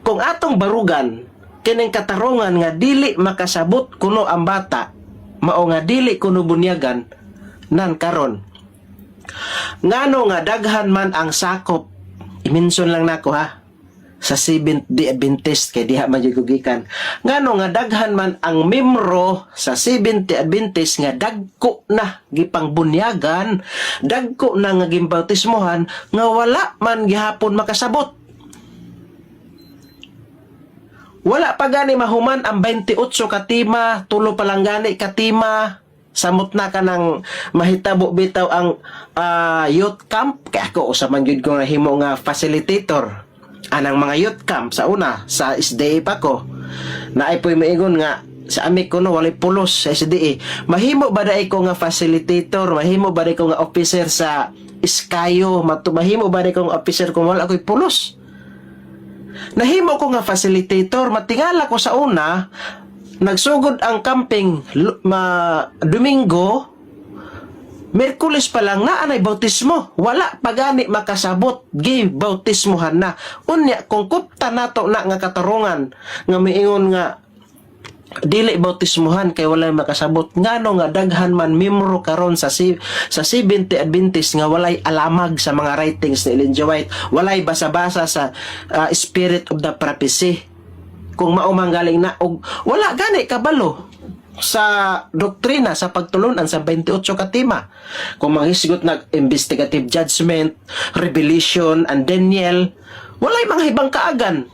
kung atong barugan kining katarungan nga dili makasabot kuno ang bata, mao nga dili kuno bunyagan nan karon. Ngano nga daghan man ang sakop, iminson lang nako ha, sa Seventh-day Adventist kay diha man gigikan. Ngano nga daghan man ang membro sa Seventh-day Adventist nga dagko na gipangbunyagan, dagko na nga gimbautismohan nga wala man gihapon makasabot. Wala pa gani mahuman ang 28 katima, tulo pa lang gani katima. Samot na ka ng mahitabo bitaw ang youth camp. Kaya ako usaman yun ko nga himo nga facilitator anang mga youth camp sa una sa SDA pa ko na ay po'y maingon nga sa amik ko no walay pulos sa SDA. Mahimo ba dai ko nga facilitator, mahimo ba dai ko nga officer sa Iskayo, mahimo ba dai ko nga officer kung wala ko'y pulos. Nahimo ko nga facilitator, matingala ko sa una nagsugod ang camping Domingo, Merkules pa lang na anay bautismo. Wala pa gani makasabot. Give bautismohan na. Unya, kung kupta nato na nga katarungan, nga miingon nga, dili bautismohan kay walay makasabot. Ngano nga daghan man membro karon sa Seventh-day Adventist nga walay alamag sa mga writings ni Ellen G. White. Walay basa-basa sa Spirit of the Prophecy. Kung maumanggaling na, wala gani kabalo sa doktrina sa pagtulunan sa 28 katima. Kung manghisgot na investigative judgment, revelation, and Daniel, walay mga ibang kaagan.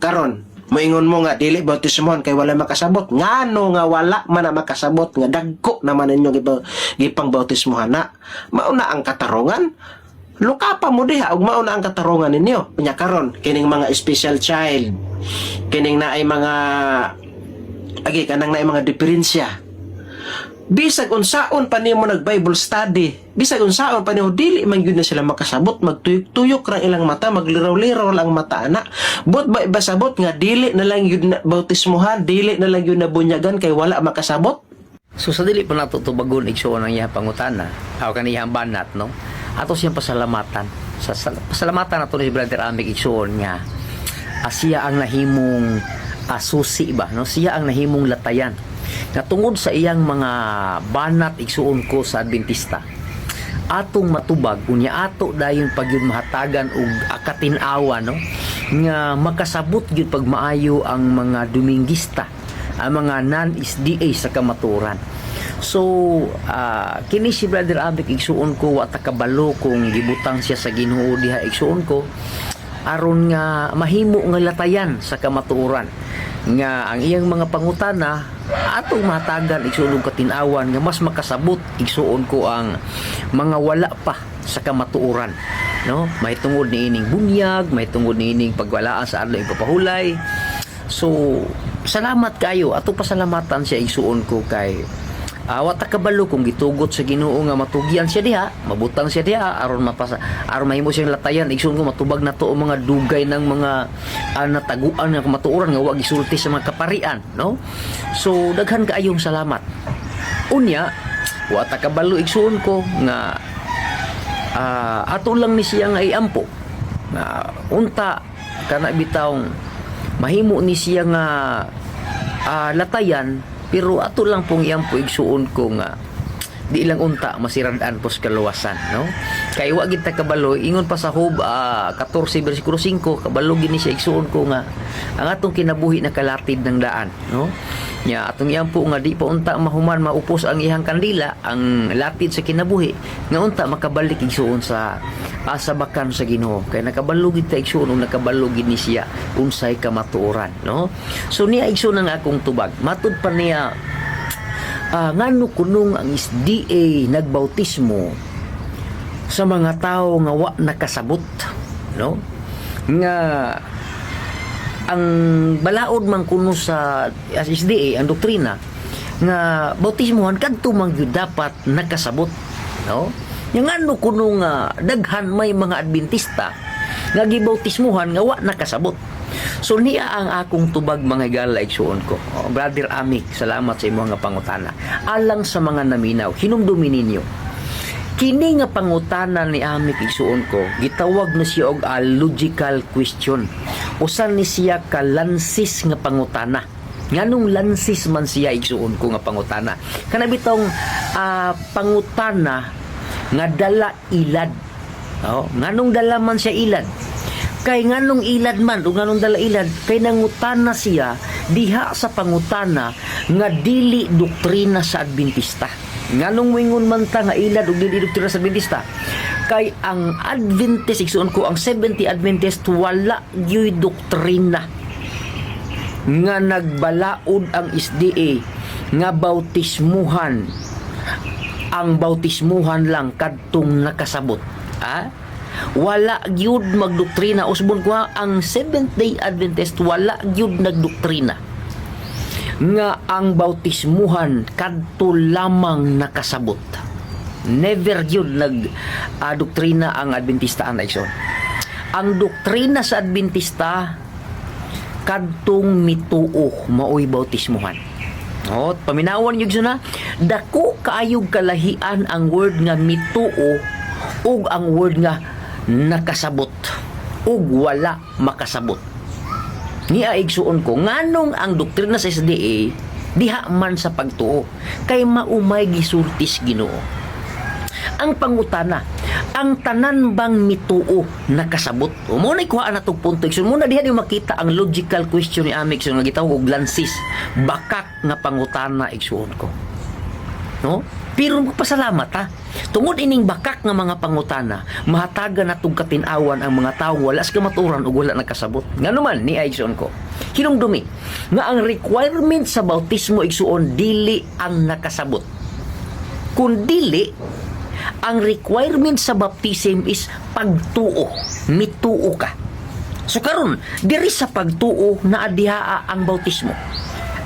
Karon, moingon mo nga dili bautismohan kay wala makasabot. Ngano nga wala man na makasabot nga dagko naman ninyo gipang bautismohan na. Mauna ang katarungan. Luka pa mo diha ug mauna ang katarungan ninyo. Nya karon kining mga special child, kining na ay mga kanang na mga diferensya. Bisag unsaon pa nimo nag-Bible study, bisag unsaon pa nimo dili man gyud na sila makasabot, magtuyok-tuyok ra ilang mata, magliraw-liraw lang mata ana. Bot ba ibasabot nga dili na lang gyud na bautismohan, dili na lang gyud na bunyagan kay wala makasabot. So sa dili pa nato tubagon igsuon ang iyang pangutana, aw kaniyang banat no. Ato siyang pasalamatan. Sa pasalamatan nato ni Brother Amik igsuon nga siya ang nahimong susi ba no, siya ang nahimong latayan nga tungod sa iyang mga banat igsuon ko sa Adventista atong matubag unya ato dayon pagyud mahatagan og akatin-awa no nga makasabot gyud pag maayo ang mga Dominguista, ang mga non-SDA sa kamaturan. So kini si Brother Abik igsuon ko wa ta kabalo kung gibutang siya sa Ginoo diha igsuon ko aron nga mahimo nga latayan sa kamatuoran nga ang iyang mga pangutana atong matagan igsuon katin-awan nga mas makasabot igsuon ko ang mga wala pa sa kamatuoran no, may tungod ni ining bunyag, may tungod ni ining pagwalaan sa adlaw ipapahulay. So salamat kayo ato pasalamatan siya igsuon ko kay wa ta kabalo kung gitugot sa Ginoo nga matugyan siya diha, mabutang siya diha aron mahimo siyang latayan igsoon ko matubag na to ang mga dugay ng mga nataguan nga matuoran nga wa gisulti sa mga kaparian no. So daghan kaayong salamat. Unya wa ta kabalo igsoon ko nga ato lang ni siya nga iampo nga unta kana bitawng mahimo ni siya nga latayan. Pero ato lang pong iyang po igsuon ko nga di lang unta masirandaan po sa kaluwasan no. Kay wa gid ta kabalo ingon pa sa Job 14 bersikulo 5 kabalo gini siya igsuon ko nga ang atong kinabuhi na kalatid ng daan no. Nya atong iyang po nga di pa unta mahuman maupos ang iyang kandila ang latid sa kinabuhi nga unta makabalik igsuon sa asabakan sa Ginoo kay nakabalo gid ta igsuon ug nakabalo gid ni siya unsay kamatuoran no. So niya igsuon ang akong tubag matud pa niya ngano kunong ang SDA nagbautismo sa mga tao nga wa nakasabot no, nga ang balaod man kuno sa SDA ang doktrina nga bautismohan kadto man gyud dapat nakasabot no. Yang ngano kuno nga daghan may mga Adventista nga gibautismohan nga wa nakasabot. So niya ang akong tubag mga igala igsuon ko. Brother Amik, salamat sa imong nga pangutana. Alang sa mga naminaw, hinumdumi ninyo. Kini nga pangutana ni Amik igsuon ko, gitawag na siya og logical question. usan ni siya ka lansis nga pangutana. Nganong lansis man siya igsuon ko nga pangutana. Kana bitong pangutana nga dala ilad. Nganong dala man siya ilad? Kay nganong ilad man o nganong dala ilad, kay nangutana siya diha sa pangutana nga dili doktrina sa Adventista. Nganong wingon man ta nga ilad o dili doktrina sa Adventista? Kay ang Adventist, igsuon ko, ang 70 Adventist wala gyud doktrina nga nagbalaod ang SDA nga bautismuhan, ang bautismuhan lang kadtong nakasabot. Wala gyud magdoktrina, usbon ko ang Seventh Day Adventist wala gyud nagdoktrina nga ang bautismuhan kadto lamang nakasabot. Never gyud doktrina ang Adventista ang naigsoon. Ang doktrina sa Adventista kadtong mituo maoy bautismuhan. Paminawan yun na, dako kaayog kalahian ang word nga mituo ug ang word nga nakasabot ug wala makasabot. Niya igsuon ko, nganong ang doktrina sa SDA diha man sa pagtuo, kay maumay gisultis Ginoo. Ang pangutana, ang tanan bang mituo nakasabot? Muna ikuhaan na itong punto. Muna diha di makita ang logical question ni Amik nga gitawag og lansis, bakak nga pangutana igsuon ko. No? Pero magpasalamat tungod ining bakak nga mga pangutana, mahatagan natong katinawan ang mga tawo wala sa kamaturan ug wala nakasabot. Nganuman ni igsuon ko, hinumdumi nga ang requirement sa bautismo igsuon dili ang nakasabot. Kung dili, ang requirement sa baptism is pagtuo, mituo ka. So karon diri sa pagtuo na adihaa ang bautismo.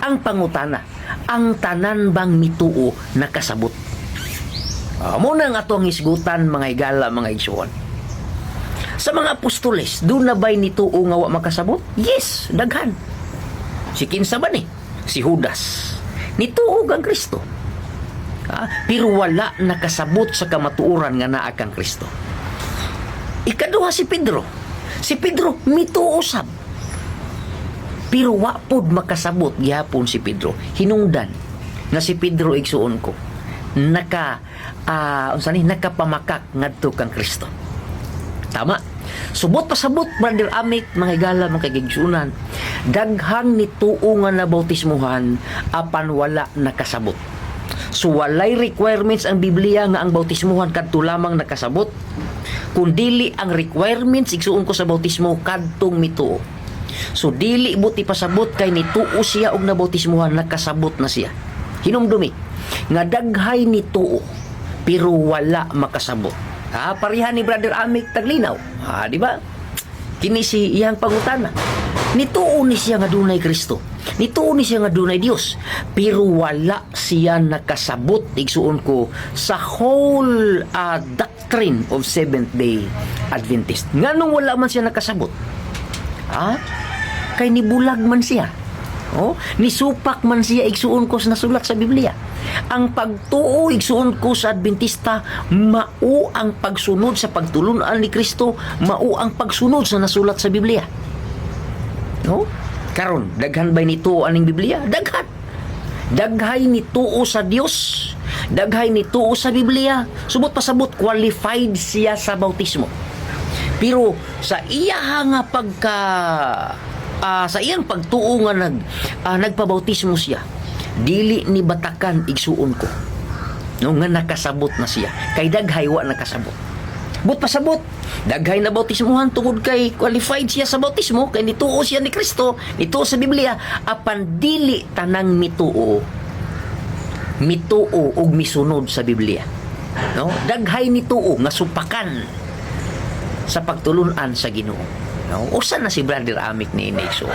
Ang pangutana, ang tanan bang mituo nakasabot? Muna nga atong isgutan mga higala, mga igsuon. Sa mga apostoles, doon na ba'y nituo nga wa makasabot? Yes, daghan. Si kinsa ba ni? Si Judas. Nituo ang Kristo. Pero wala nakasabot sa kamatuoran nga naa kang Kristo. Ikaduha si Pedro. Si Pedro mituo sab. Pero wa pod makasabot gyapon si Pedro. Hinungdan nga si Pedro igsuon ko nakapamakak ngadto kang Kristo. Tama. Subot pasabot, brother Amik, mga higala, mga kagigsunan, daghang nituo nga nabautismuhan apan wala nakasabot. So walay requirements ang Biblia nga ang bautismuhan kadto lamang nakasabot. Kung dili ang requirements igsuon ko sa bautismo kadtong mituo. So dili buti pasabot kay nituo siya og nabautismuhan, nakasabot na siya. Hinumdumi nga daghay nituo pero wala makasabot. Pareha ni brother Amik taglinaw. Di ba? Kini si iyang pangutana. Nituo ni siya nga dunay Kristo. Nituo ni siya nga dunay Dios, pero wala siya nakasabot igsuon ko sa whole doctrine of Seventh Day Adventist. Nganong wala man siya nakasabot? Kay nibulag man siya. Nisupak man siya igsuon ko sa nasulat sa Biblia. Ang pagtuo igsuon ko sa Adventista mao ang pagsunod sa pagtulunan ni Kristo, mao ang pagsunod sa nasulat sa Biblia. Karon daghan bay nituo aning Biblia? Daghay nituo sa Dios, daghay nituo sa Biblia. Subot pasabot qualified siya sa bautismo. Pero sa iya nga sa iyang pagtuo nga nagpabautismo siya, dili ni batakan igsuon ko nga nakasabot na siya, kay daghay wa nakasabot. But pasabot, daghay na bautismuhan tungod kay qualified siya sa bautismo, kay nituo siya ni Kristo, nituo sa Biblia, apan dili tanang mituo ug misunod sa Biblia. Daghay nituo nga supakan sa pagtulunan sa Ginoo. Usa na si brother Amik ni Nixon.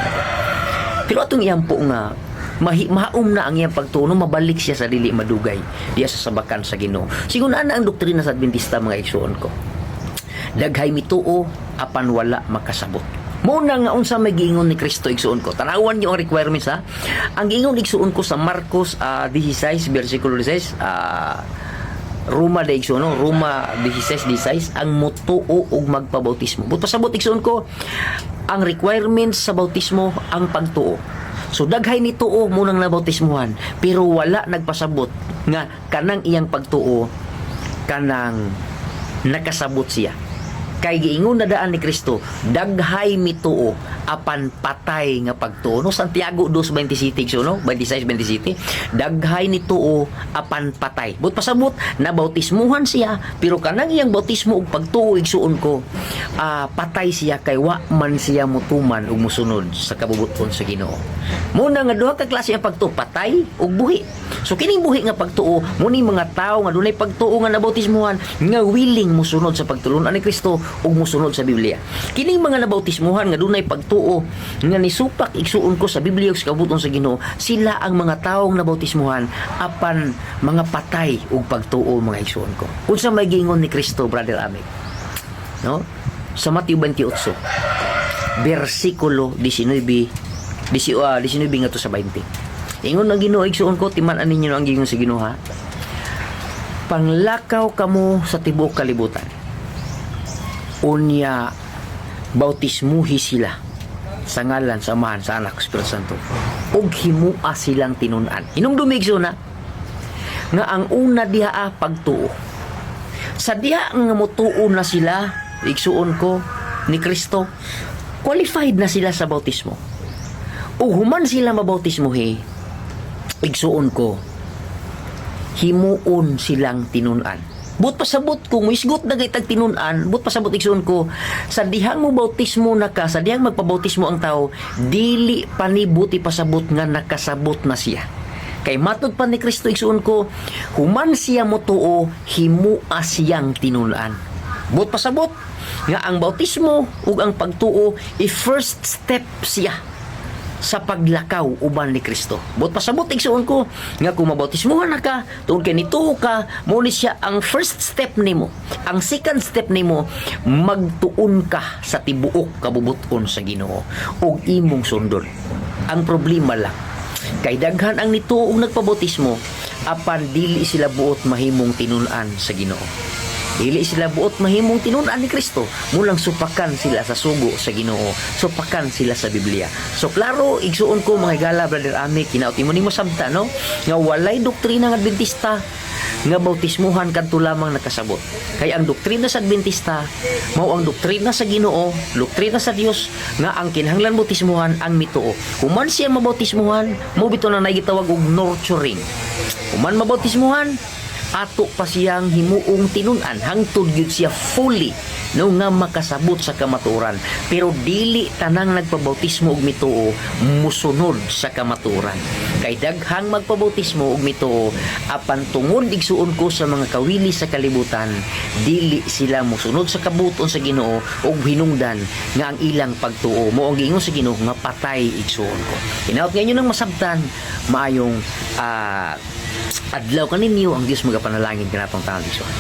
Pero atong iyang po nga mahaom na ang iyang pagtuno, mabalik siya sa dili madugay diya sa sabakan sa Ginoo. Sigun ana ang doktrina sa Adventista, mga igsuon ko. Daghay mituo apan wala makasabot. Muna nga unsa may giingon ni Kristo igsuon ko. Tanawan niyo ang requirements Ang giingon igsuon ko sa Marcos 16 versikulo 16 Roma de igsoon, no? Roma 16:16 ang motuo og magpabautismo. But pasabot igsoon ko, ang requirements sa bautismo ang pagtuo. So daghay ni tuo munang nabautismuhan, pero wala nagpasabot nga kanang iyang pagtuo kanang nakasabot siya. Kay giingon na daan ni Kristo, daghay mituo apan patay nga pagtuo. No, Santiago 2:27 so no, 26:27. Daghay ni tuo apan patay. But pasabot na bautismuhan siya, pero kanang iyang bautismo ug pagtuo igsuon ko, patay siya kay wa man siya mutuman ug musunod sa kabubuton sa Ginoo. Muna nga duha ka klase ang pagtuo, patay ug buhi. So kining buhi nga pagtuo, muni mga tao nga dunay pagtuo nga nabautismuhan nga willing musunod sa pagtulunan ni Kristo ug musunod sa Biblia. Kining mga nabautismuhan nga dunay pagtuo nga nisupak igsuon ko sa Biblia ug sa kabubuton sa Ginoo, sila ang mga taong nabautismuhan apan mga patay ug pagtuo mga igsuon ko. Unsa may gingon ni Kristo, Brother Amik? No? Sa Mateo 28 versikulo 19 nga to sa 20. Ingon ang Ginoo igsuon ko, timan-an ninyo ang gingon sa Ginoo ha. Panglakaw kamo sa tibuok kalibutan. Unya bautismuhi sila sa ngalan sa Amahan, sa Anak, sa Espiritu Santo. Ug himua silang tinun-an. Hinungdumi igsoon na nga ang una diha pagtuo. Sa diha nga motuo na sila, igsuon ko ni Kristo, qualified na sila sa bautismo. O human sila mabautismuhi, igsuon ko, himuon silang tinunan. But pasabot kung isgot na gaytag tinunan, but pasabot igsuon ko, sa dihang mo bautismo na ka, sa dihang magpabautismo ang tao, dili panibuti pasabot nga nakasabot na siya. Kay matod pa ni Kristo igsuon ko, human siya motuo, himua siyang tinunan. But pasabot nga ang bautismo ug ang pagtuo i-first step siya sa paglakaw uban ni Kristo. But pasabot igsuon ko nga kung mabautismuhan na ka, tungod kay nituo ka, mo ni siya ang first step nimo. Ang second step nimo, magtuon ka sa tibuok kabubuton sa Ginoo ug imong sundon. Ang problema lang, kay daghan ang nituo ug nagpabautismo apan dili sila buot mahimong tinun-an sa Ginoo. Dili sila buot mahimong tinun-an ni Kristo, mulang supakan sila sa sugo sa Ginoo, supakan sila sa Biblia. So klaro igsuon ko mga higala, Brother Amik, kinauti mo nimo sabta no nga walay doktrina ng Adventista nga bautismuhan kadto lamang nakasabot. Kay ang doktrina sa Adventista mao ang doktrina sa Ginoo, doktrina sa Dios nga ang kinahanglan bautismuhan ang mituo. Human siya mabautismuhan, mo bito na nagitawag og nurturing. Human mabautismuhan, ato pa siyang himuong tinunan hangtod gyud siya fully no nga makasabot sa kamatuoran, pero dili tanang nagpabautismo og mituo musunod sa kamatuoran. Kay daghang magpabautismo og mituo apan tungod igsuon ko sa mga kawili sa kalibutan, dili sila musunod sa kabuton sa Ginoo og hinungdan nga ang ilang pagtuo mo ang giingon sa Ginoo nga patay igsuon ko. Hinaot ngayon nang masabtan maayong adlaw kaninyo ang Dios magapanalangin kanatong tanan igsuon.